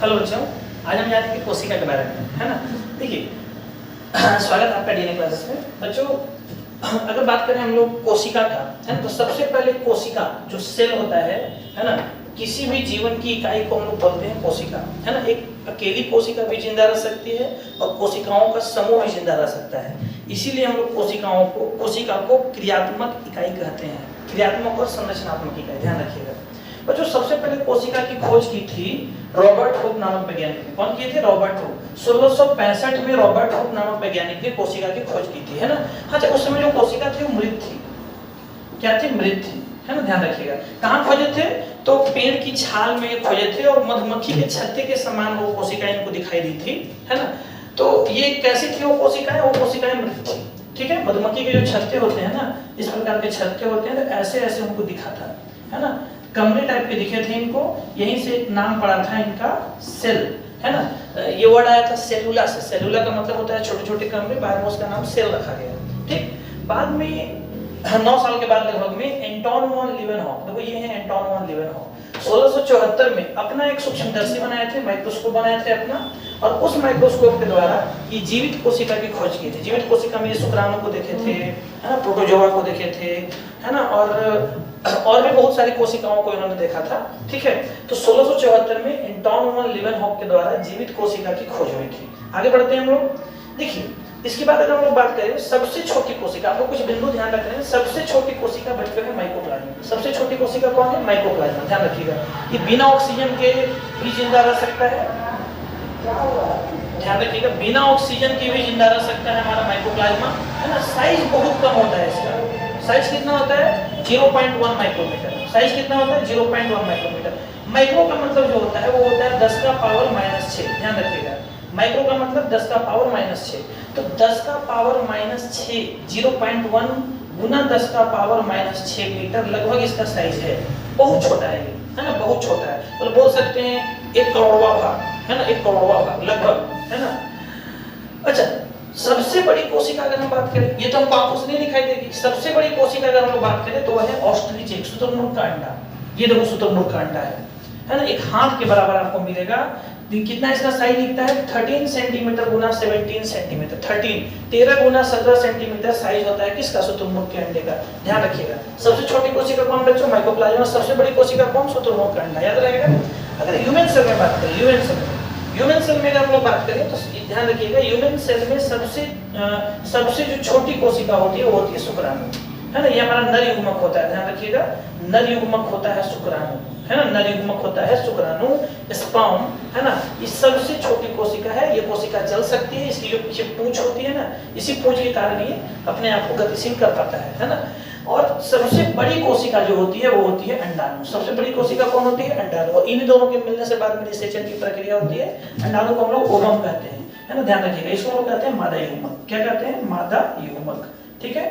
Hello बच्चों, आज हम जानेंगे कोशिका के बारे में, है ना। देखिए, स्वागत है आपका डीएनए क्लासेस में। बच्चों, अगर बात करें हम लोग कोशिका का, है ना, तो सबसे पहले कोशिका जो सेल होता है ना, किसी भी जीवन की इकाई को हम लोग बोलते हैं कोशिका, है ना। एक अकेली कोशिका भी जिंदा रह सकती है और कोशिकाओं का समूह भी जिंदा रह सकता है। इसीलिए हम लोग कोशिका को क्रियात्मक इकाई कहते हैं, क्रियात्मक और संरचनात्मक इकाई, ध्यान रखिएगा। बच्चों, सबसे पहले कोशिका की खोज की थी रॉबर्ट हुक नामक वैज्ञानिक ने। कौन किए थे? Robert Hooke. 1665 में रॉबर्ट हुक नामक वैज्ञानिक ने कोशिका की खोज की थी, है ना। अच्छा, उस समय जो कोशिका थी वो मृत थी। क्या थी? मृत थी, है ना, ध्यान रखिएगा। कहाँ खोजे थे? तो पेड़ की छाल में खोजे थे और मधुमक्खी के छत्ते के समान वो कोशिकाएं इनको दिखाई दी थी, है ना। तो ये कैसी थी वो कोशिकाएं? वो कोशिकाएं मृत थी, ठीक है। मधुमक्खी के जो छत्ते होते हैं ना, इस प्रकार के छत्ते होते हैं, तो ऐसे ऐसे उनको दिखा था, है ना। कमरे टाइप के दिखे थे इनको, यहीं से नाम पड़ा था इनका सेल, है ना। ये वर्ड आया था सेलुला से। सेलुला का मतलब होता है छोटे छोटे कमरे, बाद में उसका नाम सेल रखा गया, ठीक। बाद में 9 साल के बाद लगभग में एंटोन वॉन लीवेनहॉक, देखो ये है एंटोन वॉन लीवेनहॉक, 1674 में अपना एक सूक्ष्मदर्शी बनाए थे, माइक्रोस्कोप बनाए थे अपना, और उस माइक्रोस्कोप के द्वारा ये जीवित कोशिका की खोज की थी। जीवित कोशिका में शुक्राणु को देखे थे, है ना, प्रोटोजोआ को देखे थे, है ना, और भी बहुत सारी कोशिकाओं को इन्होंने देखा था, ठीक है। तो 1674 में एंटोन वॉन लीवेनहॉक के द्वारा जीवित कोशिका की खोज हुई थी। आगे बढ़ते हैं हम लोग। देखिए, इसके बाद अगर हम लोग बात करें सबसे छोटी कोशिका, आपको कुछ बिंदु ध्यान रखने हैं। सबसे छोटी कोशिका बच्चों है माइकोप्लाज्मा। सबसे छोटी कोशिका कौन है? माइकोप्लाज्मा, ध्यान रखिएगा। ये बिना ऑक्सीजन के भी जिंदा रह सकता है, ध्यान रखिएगा, बिना ऑक्सीजन के भी जिंदा रह सकता है हमारा माइकोप्लाज्मा, है ना। साइज बहुत कम होता है इसका। साइज कितना होता है? 0.1 माइक्रोमीटर। साइज कितना होता है? 0.1 माइक्रोमीटर। माइक्रो का मतलब जो होता है वो होता है 10 का पावर -6, ध्यान रखिएगा। माइक्रो का मतलब 10 का पावर -6। तो 10 का पावर -6 0.1 गुना 10 का पावर -6 मीटर लगभग इसका साइज है। बहुत छोटा है ये, है ना, बहुत छोटा है। तो बोल सकते हैं 1 करोड़वा भाग, है ना, 1 करोड़वा भाग लगभग, है ना। अच्छा, सबसे बड़ी कोशिका अगर हम बात करें, ये तो हमको आंखों से नहीं दिखाई देगी। सबसे बड़ी कोशिका अगर हम लोग बात करें तो वह है ऑस्ट्रिच एग, शुतुरमुर्ग का अंडा। ये देखो शुतुरमुर्ग का अंडा है ना, एक हाथ के बराबर आपको मिलेगा। कितना इसका साइज दिखता है? 13 सेंटीमीटर गुना 17 सेंटीमीटर, 13 गुना 17 सेंटीमीटर साइज होता है किसका? शुतुरमुर्ग के अंडे का, ध्यान रखिएगा। सबसे छोटी कोशिका कौन बच्चों? माइकोप्लाज्मा। सबसे बड़ी कोशिका कौन? शुतुरमुर्ग का अंडा, याद रहेगा। अगर ह्यूमन सेल में बात करें, ह्यूमन सेल में अगर हम लोग बात करें तो ध्यान रखिएगा, ह्यूमन सेल में सबसे जो छोटी कोशिका होती है वो होती है शुक्राणु, है ना। ये हमारा नर युग्मक होता है, ध्यान रखिएगा, नर युग्मक होता है शुक्राणु, है ना, नर युग्मक होता है शुक्राणु, स्पर्म, है ना। ये सबसे छोटी कोशिका है। ये कोशिका जल सकती है, इसकी जो पीछे पूंछ होती है ना, इसी पूंछ के कारण ये अपने आप को गतिशील कर पाता है ना। और सबसे बड़ी कोशिका जो होती है वो होती है अंडाणु। सबसे बड़ी कोशिका कौन होती है? अंडाणु। और इन दोनों के मिलने से बाद में निषेचन की प्रक्रिया होती है। अंडाणु को हम लोग ओवम कहते हैं, है ना, ध्यान रखिएगा। इसको हम लोग कहते हैं मादा युग्मक। क्या कहते हैं? मादा युग्मक, ठीक है।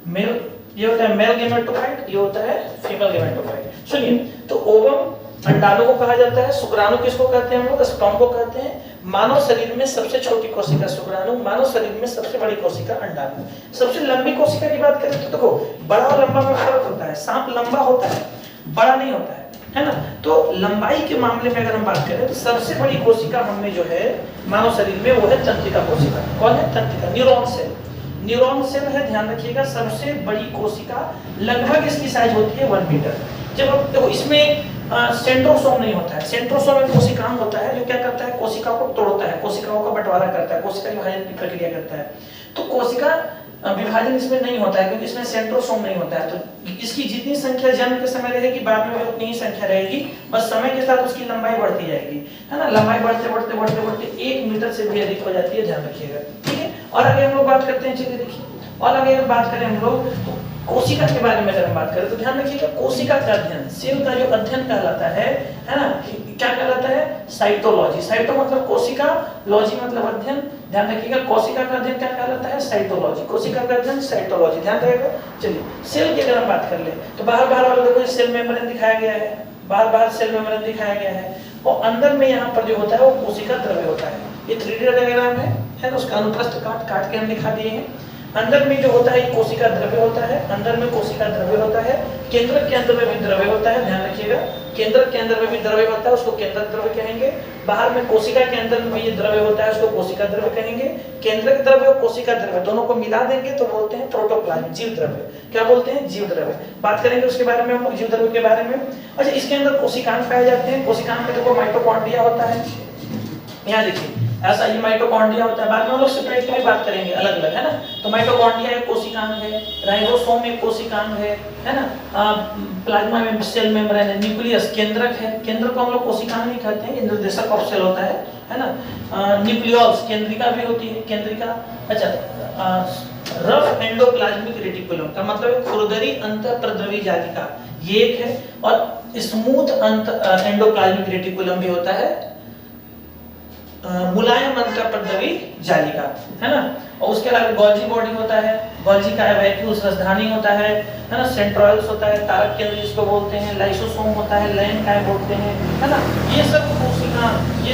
मेल, ये होता है मेल गेमेटोफाइट, ये होता है फीमेल गेमेटोफाइट। सुनिए, तो ओवम अंडाणु को कहा जाता है, शुक्राणु किसको कहते हैं हम लोग? स्पर्म को कहते हैं। मानव शरीर में सबसे छोटी कोशिका शुक्राणु, मानव शरीर में सबसे बड़ी कोशिका अंडाणु। सबसे लंबी कोशिका की बात करें तो देखो, बड़ा और लंबा में फर्क होता है। सांप लंबा होता है, बड़ा नहीं होता है ना। तो लंबाई के मामले में अगर हम बात करें तो सबसे बड़ी कोशिका हमने जो है मानव शरीर में वो है तंत्रिका कोशिका। कौन है? तंत्रिका, न्यूरॉन सेल। न्यूरॉन सेल है, ध्यान रखिएगा, सबसे बड़ी कोशिका। लगभग इसकी साइज होती है 1 मीटर। जब देखो इसमें सेंट्रोसोम नहीं होता है। सेंट्रोसोम एक कोशिकांग होता है जो क्या करता है? कोशिका को तोड़ता है, कोशिकाओं का बंटवारा करता है, कोशिका विभाजन की प्रक्रिया करता है। तो कोशिका विभाजन इसमें नहीं होता है क्योंकि इसमें सेंट्रोसोम नहीं होता है। तो इसकी जितनी संख्या जन्म के समय रहेगी, बाद में भी उतनी ही संख्या रहेगी, बस समय के साथ उसकी लंबाई बढ़ती जाएगी, है ना। लंबाई बढ़ते बढ़ते बढ़ते बढ़ते 1 मीटर से भी अधिक हो जाती है, ध्यान रखिएगा, ठीक है। और आगे हम लोग बात करते हैं, चलिए देखिए, और आगे अगर बात करें हम लोग तो कोशिका के बारे में अगर हम बात करें तो ध्यान रखिएगा, कोशिका का अध्ययन, सेल का जो अध्ययन कहलाता है ना, क्या कहलाता है? साइटोलॉजी। साइटो मतलब कोशिका, लॉजी मतलब अध्ययन, ध्यान रखिएगा। कोशिका का अध्ययन क्या कहलाता है? साइटोलॉजी। कोशिका का अध्ययन साइटोलॉजी, ध्यान रहेगा। चलिए, सेल की अगर हम बात कर ले तो बाहर वाला देखो सेल मेम्ब्रेन दिखाया गया है, बाहर सेल मेम्ब्रेन दिखाया गया है, और अंदर में यहाँ पर जो होता है वो कोशिका द्रव्य होता है। ये 3D डायग्राम है ना, उसका अनुप्रस्थ काट के हम दिखा दिए हैं। अंदर में जो होता है ये कोशिका द्रव्य होता है, अंदर में कोशिका द्रव्य होता है, केंद्रक के अंदर में भी द्रव्य होता है, ध्यान रखिएगा, केंद्रक के अंदर में भी द्रव्य होता है, उसको केंद्रक द्रव्य कहेंगे। बाहर में कोशिका के अंदर में भी ये द्रव्य होता है, उसको कोशिका द्रव्य कहेंगे। केंद्रक द्रव्य और कोशिका द्रव्य दोनों को मिला देंगे तो बोलते हैं प्रोटोप्लाज्म, जीव द्रव्य। क्या बोलते हैं? जीव द्रव्य। बात करेंगे उसके बारे में हम लोग, जीव द्रव्य के बारे में। अच्छा, इसके अंदर कोशिकांग पाए जाते हैं। कोशिकांग में देखो माइटोकॉन्ड्रिया होता है, यहाँ देखिए ऐसा ये माइटोकॉन्ड्रिया होता है। बाद में हम लोग सेपरेटली बात करेंगे अलग अलग, है ना। तो माइटोकॉन्ड्रिया एक कोशिकांग है, राइबोसोम एक कोशिकांग है ना। प्लाज्मा में सेल मेम्ब्रेन है, न्यूक्लियस केंद्रक है। केंद्रक को हम लोग कोशिकांग नहीं कहते हैं, ये निर्देशक ऑफ सेल होता है ना। न्यूक्लियस केंद्रिका भी होती है, केंद्रिका। अच्छा, रफ एंडोप्लाज्मिक रेटिकुलम का मतलब है खुरदरी अंतःप्रद्रवी जालिका, ये एक है। और स्मूथ एंडोप्लाज्मिक रेटिकुलम भी होता है, मुलायम अंतःप्रद्रवी जालिका, है ना। और उसके अलावा गोल्जी बॉडी होता है, गोल्जी का वैक्यूल्स राजधानी होता है ना। सेंट्रोइड्स होता है, तारक केंद्र जिसको बोलते हैं। लाइसोसोम होता है, लैन काय बोलते हैं, है ना। ये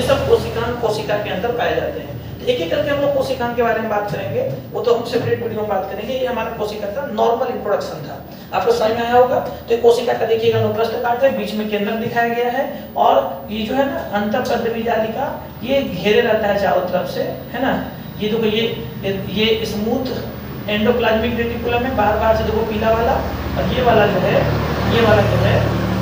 सब कोशिकांग कोशिका के अंदर पाए जाते हैं। तो एक एक करके हम लोग कोशिकांग के बारे में बात करेंगे, वो तो हम सेपरेट वीडियो में बात करेंगे। ये हमारा कोशिका का नॉर्मल इंट्रोडक्शन था, आपको समझ में आया होगा। तो कोशिका का देखिएगा अनुप्रस्थ काट है, बीच में केंद्रक दिखाया गया है, और ये जो है ना अंतःप्रद्रवी जालिका, ये घेरे रहता है चारों तरफ से, है ना। ये देखो ये स्मूथ एंडोप्लाज्मिक रेटिकुलम है, बार-बार से देखो पीला वाला, और ये वाला जो है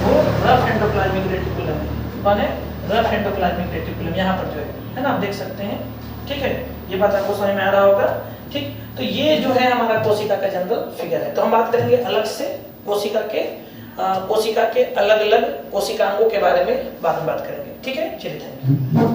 वो रफ एंडोप्लाज्मिक रेटिकुलम है। कौन है? रफ एंडोप्लाज्मिक रेटिकुलम, यहाँ पर जो है ना, आप देख सकते हैं। ठीक है, ये बात आपको समझ में आ रहा होगा। ठीक, तो ये जो है हमारा कोशिका का जनरल फिगर है। तो हम बात करेंगे अलग से कोशिका के अलग अलग कोशिकांगों के बारे में बाद में बात करेंगे। ठीक है, चलिए थैंक यू।